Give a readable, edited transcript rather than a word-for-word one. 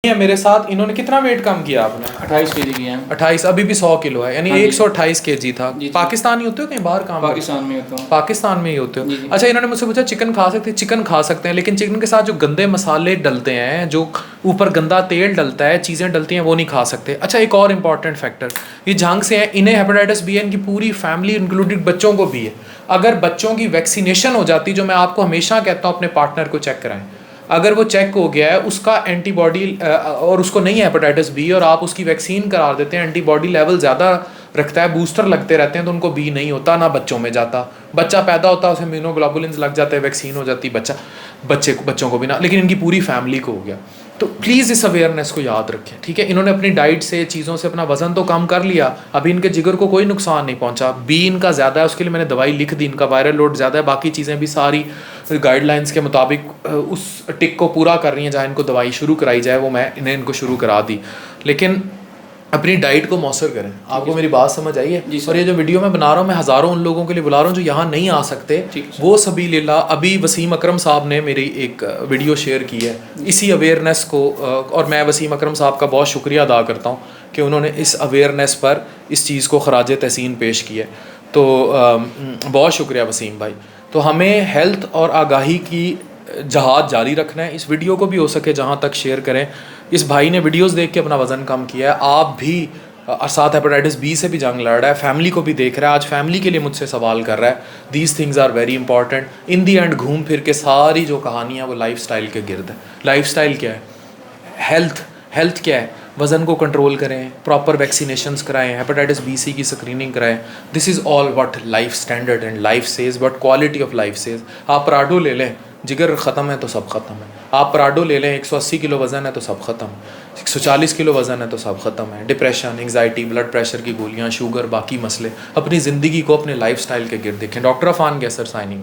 है मेरे साथ, इन्होंने कितना वेट कम किया आपने? 28 kg किया है। 28, अभी भी 100 किलो है, यानी 128 kg था। पाकिस्तान ही होते हो कहीं बाहर काम? पाकिस्तान में होता हूँ। पाकिस्तान में ही होते हो। अच्छा, इन्होंने मुझसे पूछा चिकन खा सकते हैं? चिकन खा सकते हैं, लेकिन चिकन के साथ जो गंदे मसाले डलते हैं, जो ऊपर गंदा तेल डलता है, चीज़ें डलती हैं, वो नहीं खा सकते। अच्छा, एक और इंपॉर्टेंट फैक्टर, ये जंग से हैं, इन्हें हेपेटाइटिस बी है, इनकी पूरी फैमिली इंक्लूडेड बच्चों को भी है। अगर बच्चों की वैक्सीनेशन हो जाती, जो मैं आपको हमेशा कहता हूँ अपने पार्टनर को चेक कराएं, अगर वो चेक हो गया है, उसका एंटीबॉडी और उसको नहीं है हेपेटाइटिस बी, और आप उसकी वैक्सीन करा देते हैं, एंटीबॉडी लेवल ज़्यादा रखता है, बूस्टर लगते रहते हैं, तो उनको बी नहीं होता, ना बच्चों में जाता। बच्चा पैदा होता है, उसे इम्यूनोग्लोबुलिन्स लग जाते हैं, वैक्सीन हो जाती बच्चों को भी ना, लेकिन इनकी पूरी फैमिली को हो गया। तो प्लीज़ इस अवेयरनेस को याद रखें, ठीक है। इन्होंने अपनी डाइट से, चीज़ों से अपना वजन तो कम कर लिया, अभी इनके जिगर को कोई नुकसान नहीं पहुंचा। बी इनका ज़्यादा है, उसके लिए मैंने दवाई लिख दी, इनका वायरल लोड ज़्यादा है, बाकी चीज़ें भी सारी गाइडलाइंस के मुताबिक उस टिक को पूरा कर रही हैं, जहाँ इनको दवाई शुरू कराई जाए वो मैं इनको शुरू करा दी। लेकिन अपनी डाइट को मौसर करें। आपको मेरी बात समझ आई है? और ये जो वीडियो मैं बना रहा हूँ, मैं हज़ारों उन लोगों के लिए बुला रहा हूँ जो यहाँ नहीं आ सकते, वो सभी लीला। अभी वसीम अकरम साहब ने मेरी एक वीडियो शेयर की है इसी अवेयरनेस को, और मैं वसीम अकरम साहब का बहुत शुक्रिया अदा करता हूँ कि उन्होंने इस अवेयरनेस पर इस चीज़ को खराज तहसीन पेश किया है। तो बहुत शुक्रिया वसीम भाई। तो हमें हेल्थ और आगाही की जहाद जारी रखना है। इस वीडियो को भी हो सके जहाँ तक शेयर करें। इस भाई ने वीडियोस देख के अपना वज़न कम किया है, आप भी साथ हेपेटाइटिस बी से भी जंग लड़ रहा है, फैमिली को भी देख रहा है, आज फैमिली के लिए मुझसे सवाल कर रहा है। These things are very important. In the end घूम फिर के सारी जो कहानियाँ वो लाइफ स्टाइल के गिर्द है। लाइफ स्टाइल क्या है? हेल्थ क्या है? वज़न को कंट्रोल करें, प्रॉपर वैक्सीनेशंस कराएं, हेपेटाइटिस बी सी की स्क्रीनिंग कराएं। This is all what life standard and life says, but quality of life says. आप पराठो ले लें, जिगर ख़त्म है तो सब ख़त्म है। आप पराठो ले लें, 180 किलो वज़न है तो सब ख़त्म, 140 किलो वज़न है तो सब ख़त्म है। डिप्रेशन, एंग्जाइटी, ब्लड प्रेशर की गोलियाँ, शुगर, बाकी मसले। अपनी ज़िंदगी को अपने लाइफ स्टाइल के गिर्द देखें। डॉक्टर अफान कैसर साइनिंग।